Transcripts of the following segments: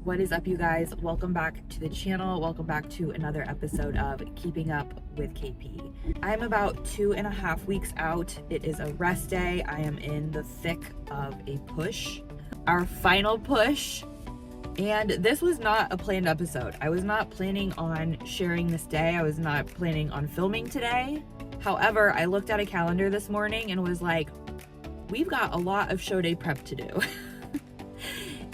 What is up, you guys? Welcome back to the channel. Welcome back to another episode of Keeping Up with KP. I'm about 2.5 weeks out. It is a rest day. I am in the thick of a push, our final push. And this was not a planned episode. I was not planning on sharing this day. I was not planning on filming today. However, I looked at a calendar this morning and was like, we've got a lot of show day prep to do.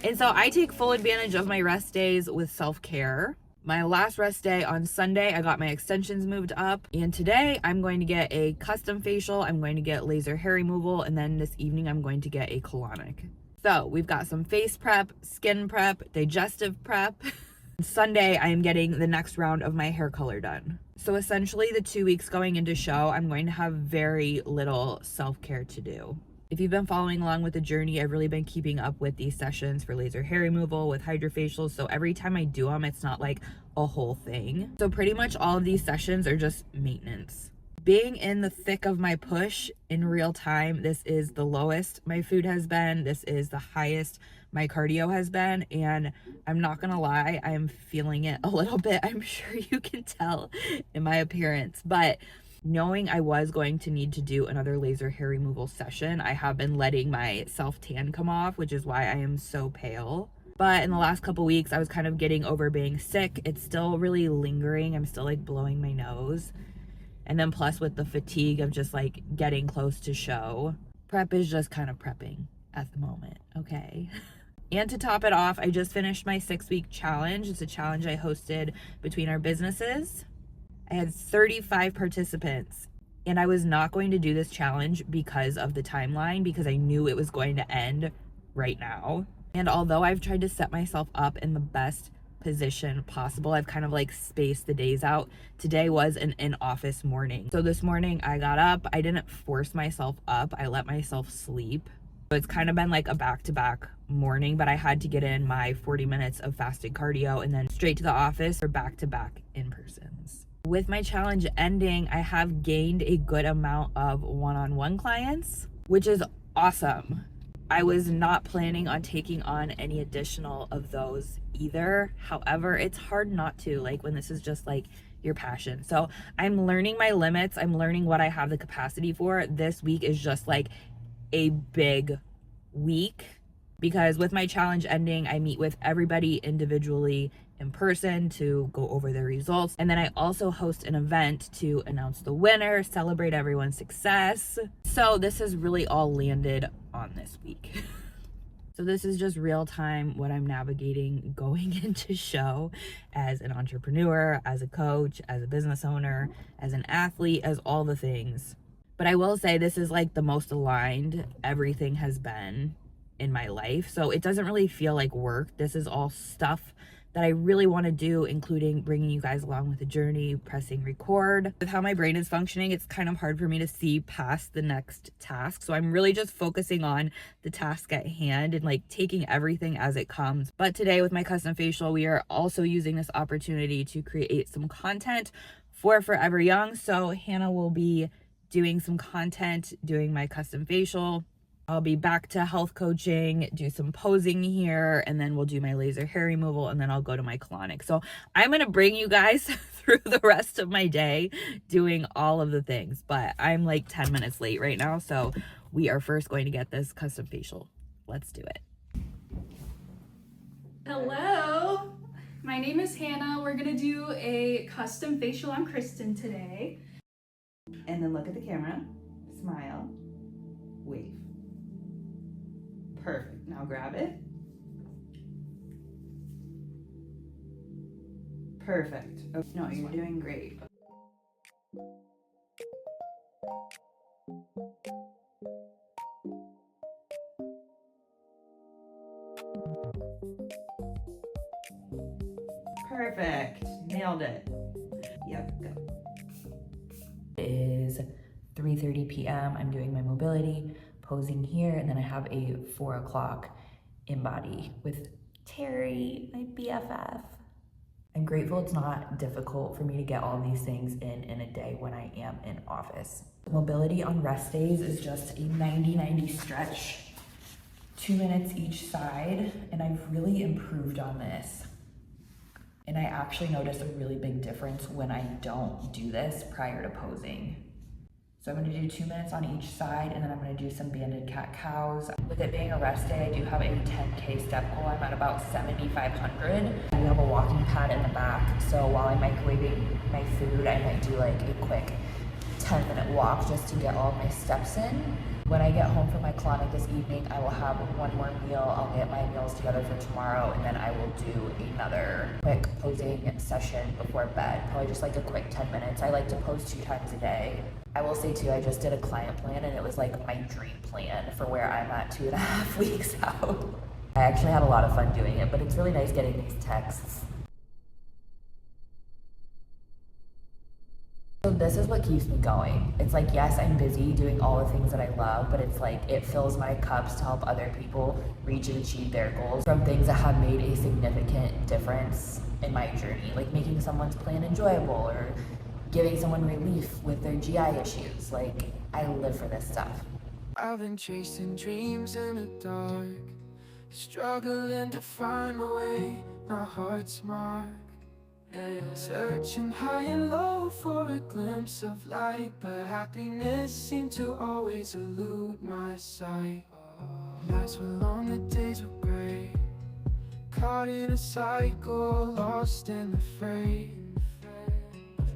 And so I take full advantage of my rest days with self-care. My last rest day on Sunday, I got my extensions moved up. And today I'm going to get a custom facial. I'm going to get laser hair removal. And then this evening I'm going to get a colonic. So we've got some face prep, skin prep, digestive prep. Sunday, I am getting the next round of my hair color done. So essentially the 2 weeks going into show, I'm going to have very little self-care to do. If you've been following along with the journey, I've really been keeping up with these sessions for laser hair removal with hydrofacials. So every time I do them, it's not like a whole thing. So pretty much all of these sessions are just maintenance. Being in the thick of my push in real time, this is the lowest my food has been. This is the highest my cardio has been. And I'm not gonna lie, I am feeling it a little bit. I'm sure you can tell in my appearance, but knowing I was going to need to do another laser hair removal session, I have been letting my self-tan come off, which is why I am so pale. But in the last couple weeks, I was kind of getting over being sick. It's still really lingering. I'm still like blowing my nose. And then plus with the fatigue of just like getting close to show, prep is just kind of prepping at the moment, okay? And to top it off, I just finished my 6-week challenge. It's a challenge I hosted between our businesses. I had 35 participants, and I was not going to do this challenge because of the timeline, because I knew it was going to end right now. And although I've tried to set myself up in the best position possible, I've kind of like spaced the days out. Today was an in-office morning. So this morning I got up. I didn't force myself up. I let myself sleep. So it's kind of been like a back-to-back morning, but I had to get in my 40 minutes of fasted cardio and then straight to the office for back-to-back in-persons. With my challenge ending, I have gained a good amount of one-on-one clients, which is awesome. I was not planning on taking on any additional of those either. However, it's hard not to, like when this is just like your passion. So I'm learning my limits. I'm learning what I have the capacity for. This week is just like a big week because with my challenge ending, I meet with everybody individually in person to go over their results. And then I also host an event to announce the winner, celebrate everyone's success. So this has really all landed on this week. So this is just real time what I'm navigating going into show as an entrepreneur, as a coach, as a business owner, as an athlete, as all the things. But I will say this is like the most aligned everything has been in my life. So it doesn't really feel like work. This is all stuff that I really want to do, including bringing you guys along with the journey, pressing record. With how my brain is functioning, it's kind of hard for me to see past the next task. So I'm really just focusing on the task at hand and like taking everything as it comes. But today with my custom facial, we are also using this opportunity to create some content for Forever Young. So Hannah will be doing some content, doing my custom facial. I'll be back to health coaching, do some posing here, and then we'll do my laser hair removal, and then I'll go to my colonic. So I'm going to bring you guys through the rest of my day doing all of the things, but I'm like 10 minutes late right now. So we are first going to get this custom facial. Let's do it. Hello, my name is Hannah. We're going to do a custom facial on Kristen today. And then look at the camera, smile, wave. Perfect. Now grab it. Perfect. Oh, no, you're doing great. Perfect. Nailed it. Yep, go. It is 3:30 p.m. I'm doing my mobility, posing here, and then I have a 4 o'clock in body with Terry, my BFF. I'm grateful it's not difficult for me to get all these things in a day when I am in office. Mobility on rest days is just a 90-90 stretch 2 minutes each side, and I've really improved on this. And I actually noticed a really big difference when I don't do this prior to posing. So I'm gonna do 2 minutes on each side, and then I'm gonna do some banded cat-cows. With it being a rest day, I do have a 10K step goal. I'm at about 7,500. I have a walking pad in the back, so while I'm microwaving my food, I might do like a quick 10-minute walk just to get all of my steps in. When I get home from my colonic this evening, I will have one more meal. I'll get my meals together for tomorrow, and then I will do another quick posing session before bed. Probably just like a quick 10 minutes. I like to pose 2 times a day. I will say too, I just did a client plan, and it was like my dream plan for where I'm at 2.5 weeks out. I actually had a lot of fun doing it, but it's really nice getting these texts. So this is what keeps me going. It's like, yes, I'm busy doing all the things that I love, but it's like, it fills my cups to help other people reach and achieve their goals from things that have made a significant difference in my journey, like making someone's plan enjoyable or giving someone relief with their GI issues. Like, I live for this stuff. I've been chasing dreams in the dark, struggling to find my way, my heart's mark. Searching high and low for a glimpse of light, but happiness seemed to always elude my sight. Nights were long, the days were gray, caught in a cycle, lost in the fray.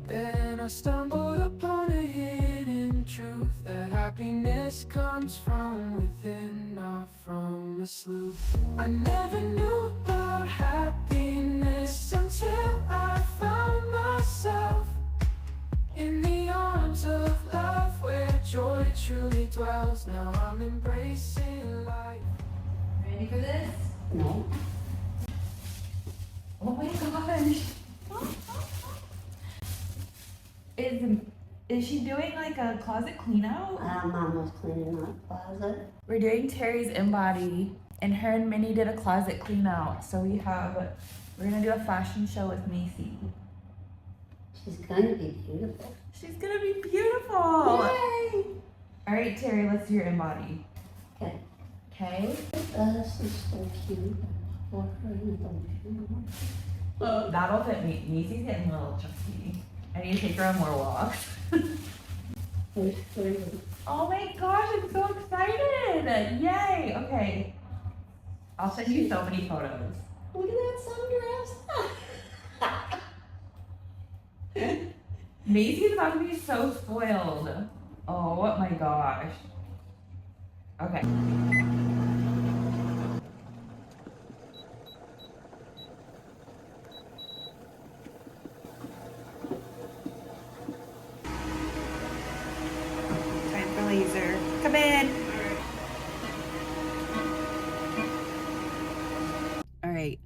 Then I stumbled upon a hidden truth, that happiness comes from within, not from a sleuth. I never knew about happiness until I found myself in the arms of love, where joy truly dwells. Now I'm embracing life. Ready for this? No. Oh my gosh. Is she doing like a closet clean out? I'm almost cleaning out the closet. We're doing Terry's in-body, and her and Minnie did a closet clean out. So we're gonna do a fashion show with Macy. She's going to be beautiful. She's gonna be beautiful. Yay! All right, Terry, let's do your in-body. Okay. Okay. This is so cute. For her and the That'll fit me. Macy's getting a little chunky. I need to take her on more walks. Oh my gosh, I'm so excited! Yay! Okay. I'll send you so many photos. Look at that sundress. Macy's about to be so spoiled. Oh my gosh. Okay. Time for laser. Come in. All right.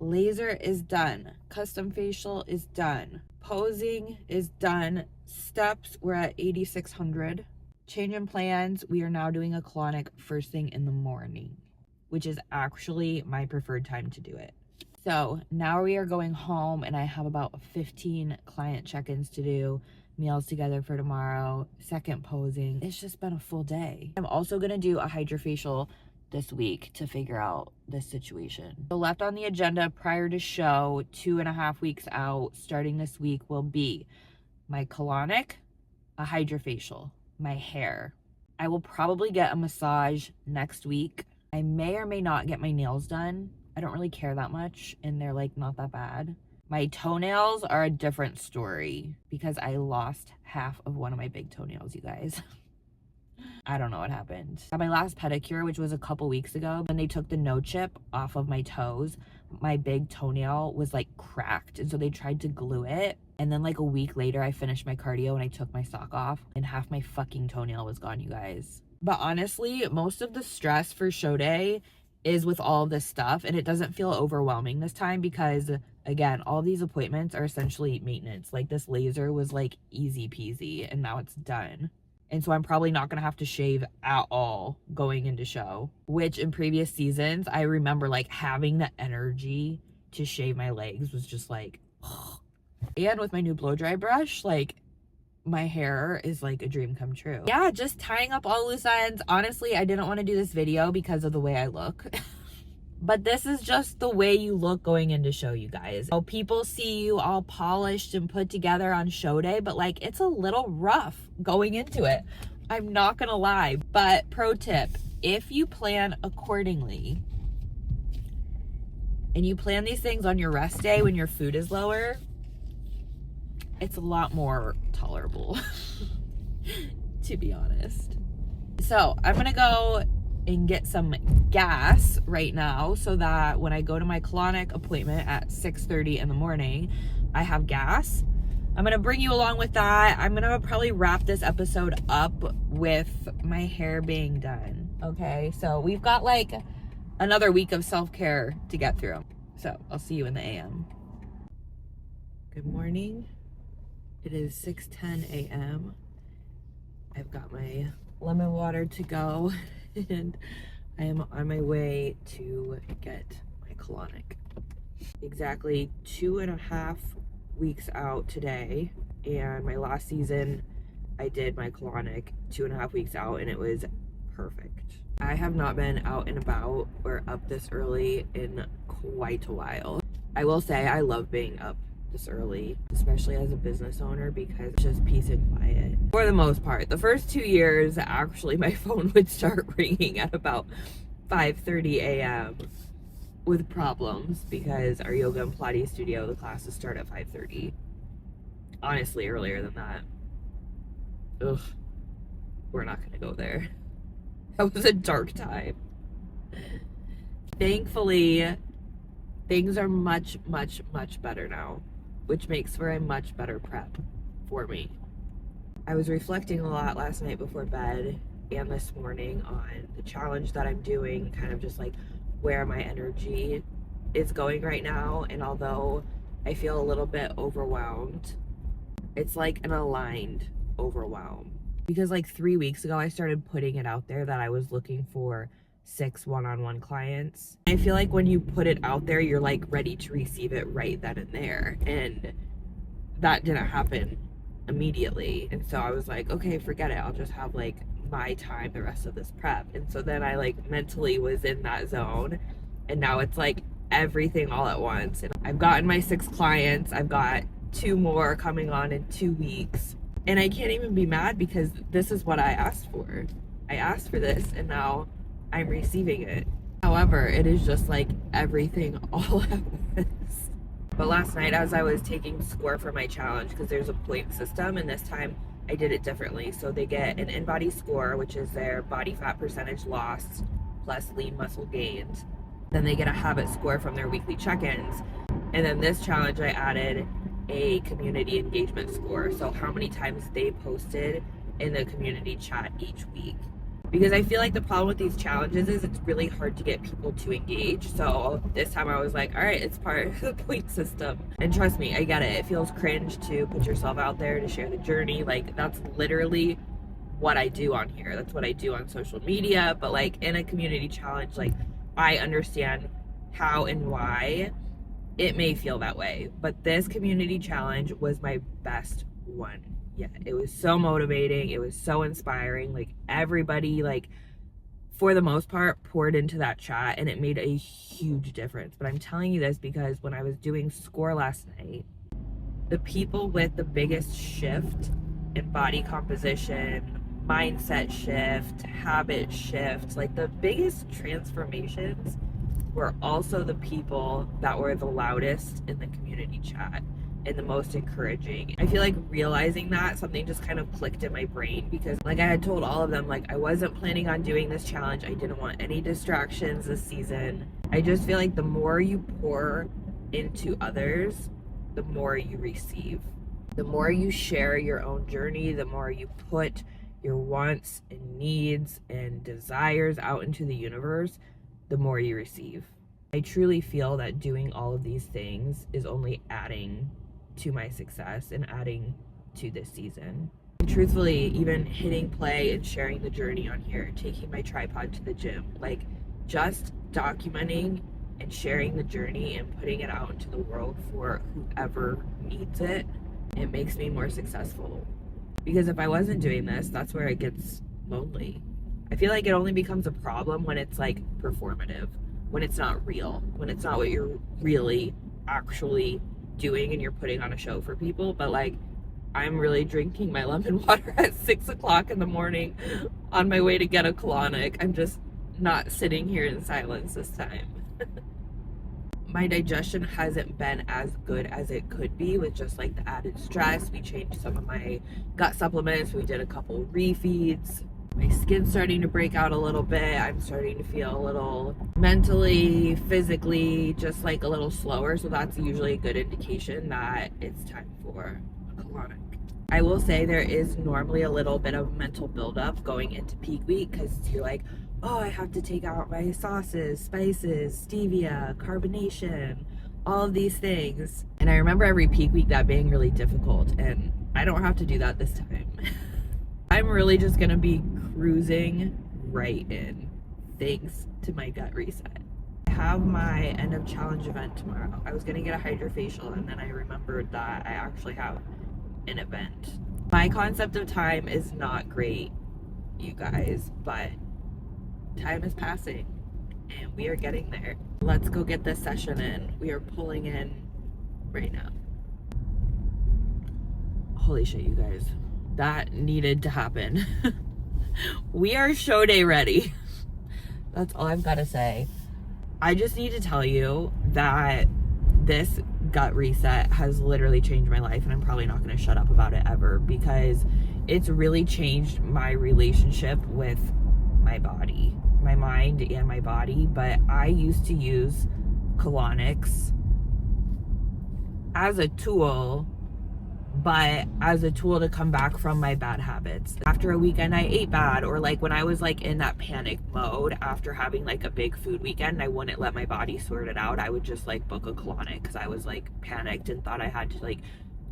Laser is done. Custom facial is done. Posing is done. Steps, we're at 8,600. Change in plans, we are now doing a colonic first thing in the morning, which is actually my preferred time to do it. So now we are going home, and I have about 15 client check-ins to do, meals together for tomorrow, second posing. It's just been a full day. I'm also gonna do a hydrofacial this week to figure out this situation. So left on the agenda prior to show, 2.5 weeks out, starting this week, will be my colonic, a hydrofacial, my hair. I will probably get a massage next week. I may or may not get my nails done. I don't really care that much, and they're like not that bad. My toenails are a different story because I lost half of one of my big toenails, you guys. I don't know what happened. At my last pedicure, which was a couple weeks ago, when they took the no chip off of my toes, my big toenail was like cracked, and so they tried to glue it. And then like a week later, I finished my cardio and I took my sock off, and half my fucking toenail was gone, you guys. But honestly, most of the stress for show day is with all this stuff, and it doesn't feel overwhelming this time because, again, all these appointments are essentially maintenance. Like this laser was like easy peasy, and now it's done. And so I'm probably not gonna have to shave at all going into show, which in previous seasons, I remember like having the energy to shave my legs was just like, ugh. And with my new blow dry brush, like my hair is like a dream come true. Yeah, just tying up all loose ends. Honestly, I didn't want to do this video because of the way I look. But this is just the way you look going into show, you guys. Oh, people see you all polished and put together on show day, but like it's a little rough going into it. I'm not gonna lie. But pro tip, if you plan accordingly and you plan these things on your rest day when your food is lower, it's a lot more tolerable, to be honest. So I'm gonna go and get some gas right now so that when I go to my colonic appointment at 6:30 in the morning, I have gas. I'm gonna bring you along with that. I'm gonna probably wrap this episode up with my hair being done. Okay, so we've got like another week of self-care to get through. So I'll see you in the AM. Good morning. It is 6:10 a.m. I've got my lemon water to go and I am on my way to get my colonic. Exactly 2.5 weeks out today, and my last season I did my colonic 2.5 weeks out and it was perfect. I have not been out and about or up this early in quite a while. I will say I love being up this early, especially as a business owner, because it's just peace and quiet for the most part. The first 2 years, actually my phone would start ringing at about 5:30 a.m. with problems because our yoga and Pilates studio, the classes start at 5:30. Honestly, earlier than that. Ugh, we're not gonna go there. That was a dark time. Thankfully, things are much better now, which makes for a much better prep for me. I was reflecting a lot last night before bed and this morning on the challenge that I'm doing, kind of just like where my energy is going right now. And although I feel a little bit overwhelmed, it's like an aligned overwhelm. Because like 3 weeks ago, I started putting it out there that I was looking for 6 one-on-one clients. I feel like when you put it out there, you're like ready to receive it right then and there. And that didn't happen immediately. And so I was like, okay, forget it. I'll just have like my time the rest of this prep. And so then I like mentally was in that zone. And now it's like everything all at once. And I've gotten my 6 clients. I've got 2 more coming on in 2 weeks. And I can't even be mad because this is what I asked for. I asked for this and now I'm receiving it. However, it is just like everything all at once. But last night as I was taking score for my challenge, because there's a point system and this time I did it differently. So they get an in-body score, which is their body fat percentage lost plus lean muscle gained. Then they get a habit score from their weekly check-ins. And then this challenge I added a community engagement score. So how many times they posted in the community chat each week. Because I feel like the problem with these challenges is it's really hard to get people to engage. So this time I was like, all right, it's part of the point system. And trust me, I get it. It feels cringe to put yourself out there, to share the journey. Like that's literally what I do on here. That's what I do on social media. But like in a community challenge, like I understand how and why it may feel that way. But this community challenge was my best one. Yeah, it was so motivating. It was so inspiring. Like everybody, like for the most part, poured into that chat and it made a huge difference. But I'm telling you this because when I was doing score last night, the people with the biggest shift in body composition, mindset shift, habit shift, like the biggest transformations were also the people that were the loudest in the community chat and the most encouraging. I feel like realizing that something just kind of clicked in my brain because like I had told all of them, like I wasn't planning on doing this challenge. I didn't want any distractions this season. I just feel like the more you pour into others, the more you receive. The more you share your own journey, the more you put your wants and needs and desires out into the universe, the more you receive. I truly feel that doing all of these things is only adding to my success and adding to this season. And truthfully, even hitting play and sharing the journey on here, taking my tripod to the gym, like just documenting and sharing the journey and putting it out into the world for whoever needs it, it makes me more successful. Because if I wasn't doing this, that's where it gets lonely. I feel like it only becomes a problem when it's like performative, when it's not real, when it's not what you're really actually doing and you're putting on a show for people. But like, I'm really drinking my lemon water at 6 o'clock in the morning on my way to get a colonic. I'm just not sitting here in silence this time. My digestion hasn't been as good as it could be with just like the added stress. We changed some of my gut supplements. We did a couple refeeds. My skin's starting to break out a little bit. I'm starting to feel a little mentally, physically, just like a little slower. So that's usually a good indication that it's time for a colonic. I will say there is normally a little bit of mental buildup going into peak week because you're like, oh, I have to take out my sauces, spices, stevia, carbonation, all of these things. And I remember every peak week that being really difficult, and I don't have to do that this time. I'm really just gonna be cruising right in, thanks to my gut reset. I have my end of challenge event tomorrow. I was gonna get a hydrofacial, and then I remembered that I actually have an event. My concept of time is not great, you guys, but time is passing and we are getting there. Let's go get this session in. We are pulling in right now. Holy shit, you guys, that needed to happen. We are show day ready. That's all I've got to say. I just need to tell you that this gut reset has literally changed my life, and I'm probably not going to shut up about it ever because it's really changed my relationship with my body, my mind and my body. But I used to use colonics as a tool, but as a tool to come back from my bad habits. After a weekend I ate bad, or like when I was like in that panic mode after having like a big food weekend, I wouldn't let my body sort it out. I would just like book a colonic because I was like panicked and thought I had to like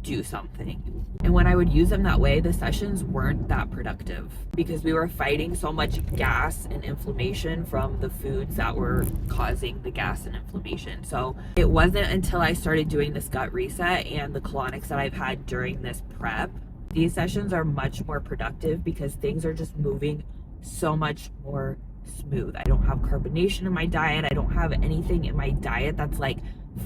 do something. And when I would use them that way, the sessions weren't that productive because we were fighting so much gas and inflammation from the foods that were causing the gas and inflammation. So it wasn't until I started doing this gut reset and the colonics that I've had during this prep, these sessions are much more productive because things are just moving so much more smooth. I don't have carbonation in my diet. I don't have anything in my diet that's like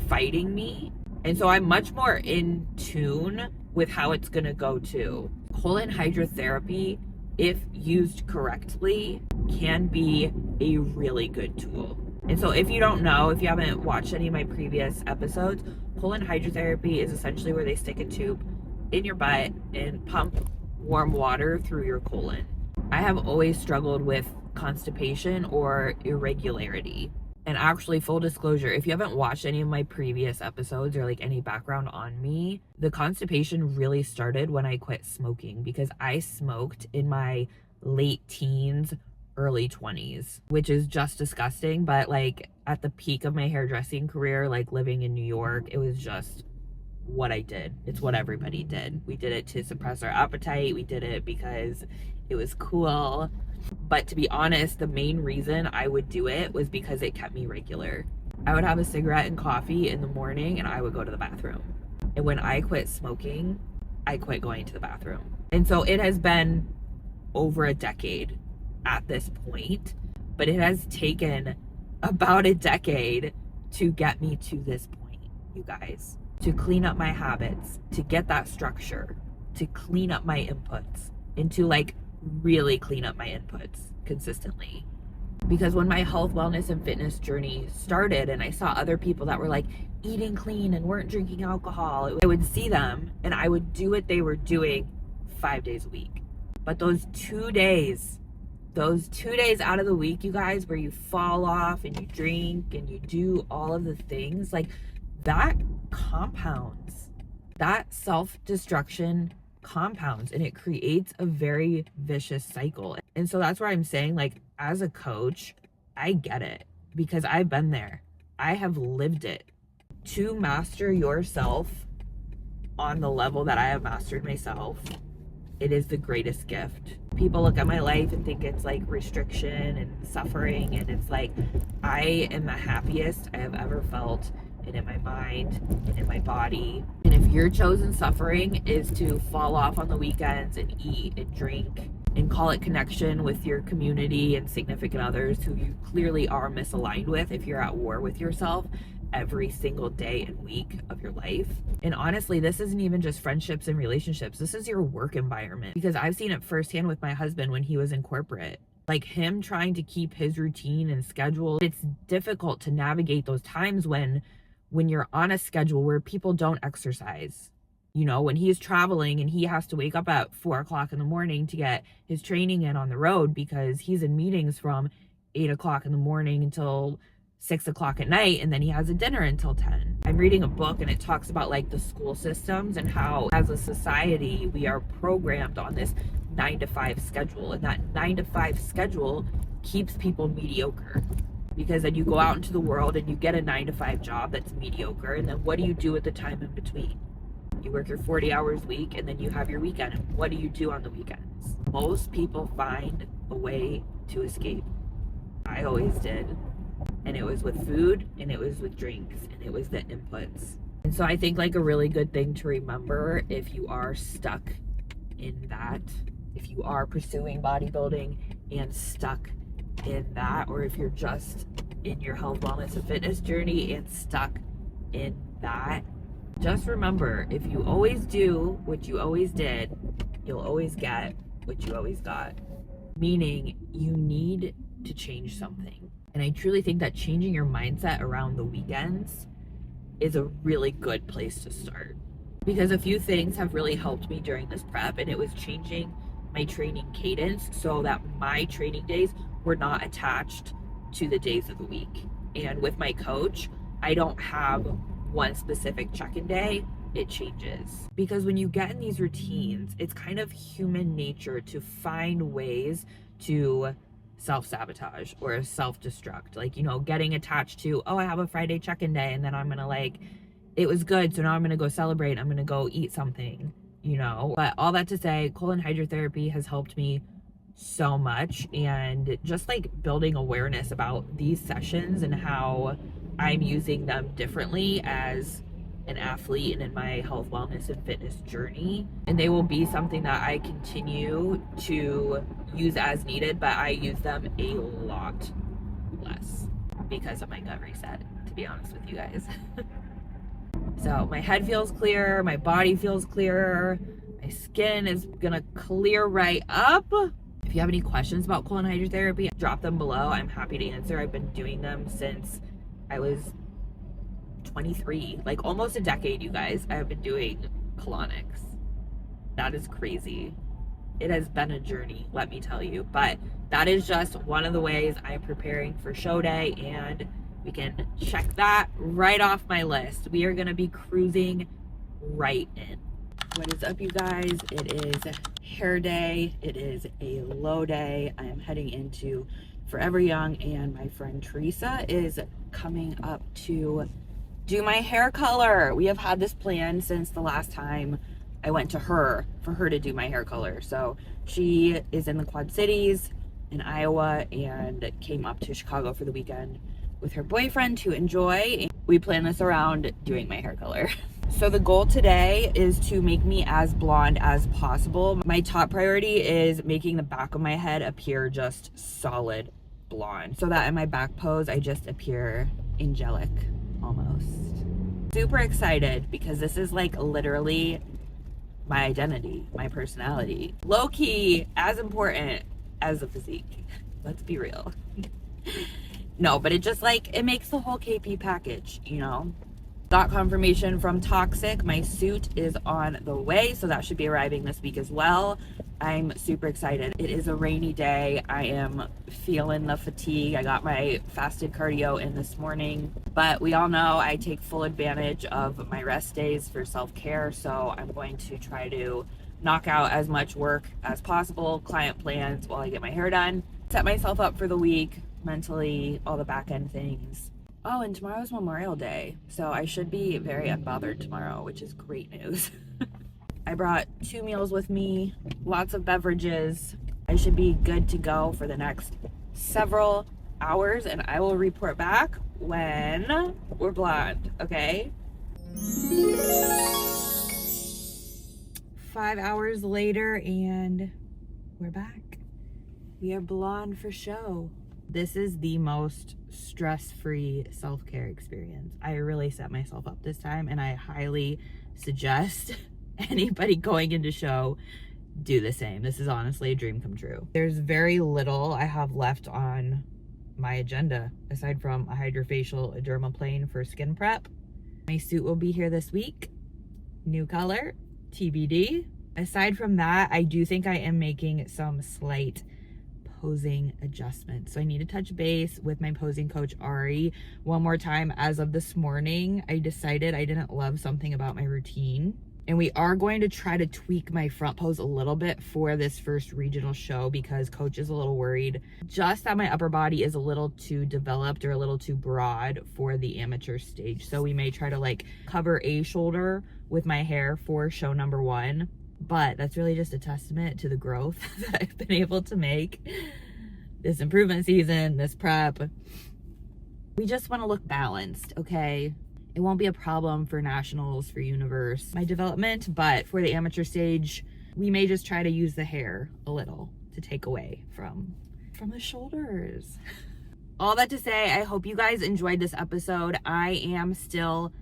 fighting me. And so I'm much more in tune with how it's gonna go too. Colon hydrotherapy, if used correctly, can be a really good tool. And so if you don't know, if you haven't watched any of my previous episodes, colon hydrotherapy is essentially where they stick a tube in your butt and pump warm water through your colon. I have always struggled with constipation or irregularity. And actually, full disclosure, if you haven't watched any of my previous episodes or like any background on me, the constipation really started when I quit smoking because I smoked in my late teens, early 20s, which is just disgusting. But like at the peak of my hairdressing career, like living in New York, it was just what I did. It's what everybody did. We did it to suppress our appetite. We did it because it was cool. But to be honest, the main reason I would do it was because it kept me regular. I would have a cigarette and coffee in the morning and I would go to the bathroom. And when I quit smoking, I quit going to the bathroom. And so it has been over a decade at this point, but it has taken about a decade to get me to this point, you guys. To clean up my habits, to get that structure, to clean up my inputs, and to like really clean up my inputs consistently. Because when my health, wellness, and fitness journey started and I saw other people that were like eating clean and weren't drinking alcohol, I would see them and I would do what they were doing 5 days a week. But those 2 days out of the week, you guys, where you fall off and you drink and you do all of the things, like that compounds. That self-destruction compounds and it creates a very vicious cycle. And so that's where I'm saying, like, as a coach, I get it because I've been there. I have lived it. To master yourself on the level that I have mastered myself, it is the greatest gift. People look at my life and think it's like restriction and suffering, and it's like I am the happiest I have ever felt and in my mind and in my body. And if your chosen suffering is to fall off on the weekends and eat and drink and call it connection with your community and significant others who you clearly are misaligned with if you're at war with yourself every single day and week of your life. And honestly, this isn't even just friendships and relationships. This is your work environment, because I've seen it firsthand with my husband when he was in corporate. Like him trying to keep his routine and schedule. It's difficult to navigate those times when you're on a schedule where people don't exercise. You know, when he's traveling and he has to wake up at 4 o'clock in the morning to get his training in on the road because he's in meetings from 8 o'clock in the morning until 6 o'clock at night, and then he has a dinner until 10. I'm reading a book and it talks about like the school systems and how as a society we are programmed on this 9 to 5 schedule, and that 9 to 5 schedule keeps people mediocre. Because then you go out into the world and you get a 9 to 5 job that's mediocre, and then what do you do with the time in between? You work your 40 hours a week and then you have your weekend. What do you do on the weekends? Most people find a way to escape. I always did. And it was with food, and it was with drinks, and it was the inputs. And so I think like a really good thing to remember if you are stuck in that, if you are pursuing bodybuilding and stuck in that, or if you're just in your health, wellness, and fitness journey and stuck in that, just remember, if you always do what you always did, you'll always get what you always got. Meaning you need to change something. And I truly think that changing your mindset around the weekends is a really good place to start. Because a few things have really helped me during this prep, and it was changing my training cadence so that my training days were not attached to the days of the week. And with my coach, I don't have one specific check-in day, it changes. Because when you get in these routines, it's kind of human nature to find ways to self-sabotage or self-destruct. Like, you know, getting attached to, oh, I have a Friday check-in day, and then I'm gonna like, it was good, so now I'm gonna go celebrate, I'm gonna go eat something, you know. But all that to say, colon hydrotherapy has helped me so much, and just like building awareness about these sessions and how I'm using them differently as an athlete and in my health, wellness, and fitness journey. And they will be something that I continue to use as needed, but I use them a lot less because of my gut reset, to be honest with you guys. So my head feels clear, my body feels clearer, my skin is gonna clear right up. If you have any questions about colon hydrotherapy, drop them below. I'm happy to answer. I've been doing them since I was 23, like almost a decade, you guys. I have been doing colonics. That is crazy. It has been a journey, let me tell you. But that is just one of the ways I'm preparing for show day, and we can check that right off my list. We are gonna be cruising right in. What is up, you guys? It is hair day. It is a low day. I am heading into Forever Young, and my friend Teresa is coming up to do my hair color. We have had this plan since the last time I went to her for her to do my hair color. So she is in the Quad Cities in Iowa and came up to Chicago for the weekend with her boyfriend to enjoy. We plan this around doing my hair color. So the goal today is to make me as blonde as possible. My top priority is making the back of my head appear just solid blonde, so that in my back pose I just appear angelic almost. Super excited because this is like literally my identity, my personality. Low-key as important as the physique. Let's be real. No, but it just like, it makes the whole KP package, you know? Got confirmation from Toxic. My suit is on the way, so that should be arriving this week as well. I'm super excited. It is a rainy day. I am feeling the fatigue. I got my fasted cardio in this morning, but we all know I take full advantage of my rest days for self-care, so I'm going to try to knock out as much work as possible, client plans while I get my hair done, set myself up for the week mentally, all the back end things. Oh, and tomorrow's Memorial Day, so I should be very unbothered tomorrow, which is great news. I brought 2 meals with me, lots of beverages. I should be good to go for the next several hours, and I will report back when we're blonde, okay? 5 hours later and we're back. We are blonde for show. This is the most stress-free self-care experience. I really set myself up this time, and I highly suggest anybody going into show do the same. This is honestly a dream come true. There's very little I have left on my agenda aside from a hydrofacial, a dermaplane for skin prep. My suit will be here this week. New color, TBD. Aside from that, I do think I am making some slight posing adjustments. So I need to touch base with my posing coach, Ari, one more time. As of this morning, I decided I didn't love something about my routine. And we are going to try to tweak my front pose a little bit for this first regional show because coach is a little worried just that my upper body is a little too developed or a little too broad for the amateur stage. So we may try to like cover a shoulder with my hair for show number 1. But that's really just a testament to the growth that I've been able to make this improvement season, this prep. We just want to look balanced, okay? It won't be a problem for nationals, for universe, my development, but for the amateur stage, we may just try to use the hair a little to take away from the shoulders. All that to say, I hope you guys enjoyed this episode. I am still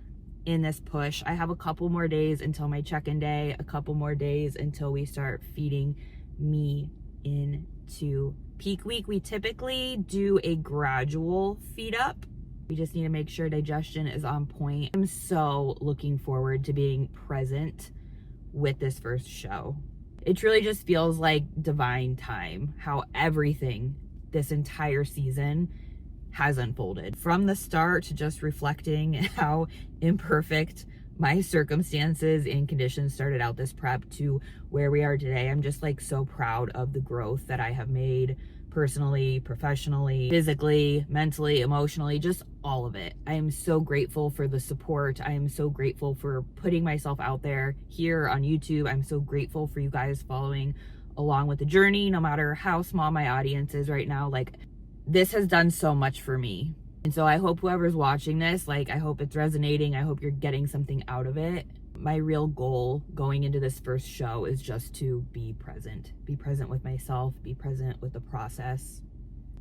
in this push. I have a couple more days until my check-in day, a couple more days until we start feeding me into peak week. We typically do a gradual feed up. We just need to make sure digestion is on point. I'm so looking forward to being present with this first show. It truly just feels like divine time, how everything this entire season has unfolded. From the start to just reflecting how imperfect my circumstances and conditions started out this prep to where we are today. I'm just like so proud of the growth that I have made personally, professionally, physically, mentally, emotionally, just all of it. I am so grateful for the support. I am so grateful for putting myself out there here on YouTube. I'm so grateful for you guys following along with the journey, no matter how small my audience is right now. Like, this has done so much for me. And so I hope whoever's watching this, like, I hope it's resonating. I hope you're getting something out of it. My real goal going into this first show is just to be present with myself, be present with the process,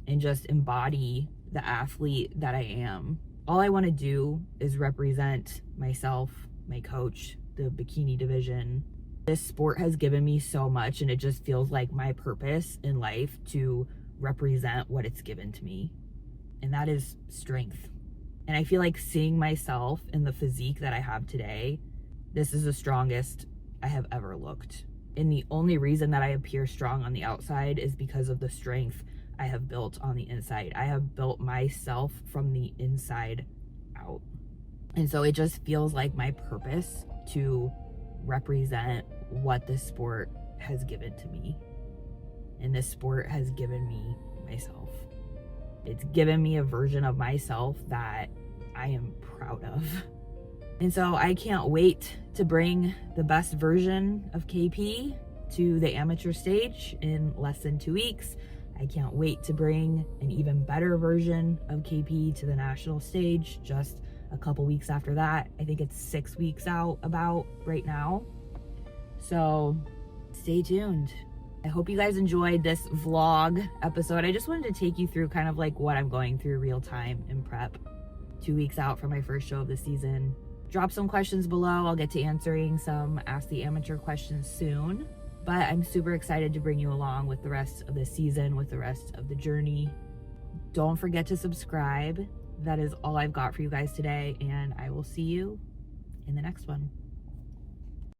and just embody the athlete that I am. All I want to do is represent myself, my coach, the bikini division. This sport has given me so much, and it just feels like my purpose in life to represent what it's given to me, and that is strength. And I feel like seeing myself in the physique that I have today, this is the strongest I have ever looked. And the only reason that I appear strong on the outside is because of the strength I have built on the inside. I have built myself from the inside out. And so it just feels like my purpose to represent what this sport has given to me. And this sport has given me myself. It's given me a version of myself that I am proud of. And so I can't wait to bring the best version of KP to the amateur stage in less than 2 weeks. I can't wait to bring an even better version of KP to the national stage just a couple weeks after that. I think it's 6 weeks out about right now. So stay tuned. I hope you guys enjoyed this vlog episode. I just wanted to take you through kind of like what I'm going through real time in prep. 2 weeks out from my first show of the season. Drop some questions below. I'll get to answering some Ask the Amateur questions soon. But I'm super excited to bring you along with the rest of the season, with the rest of the journey. Don't forget to subscribe. That is all I've got for you guys today, and I will see you in the next one.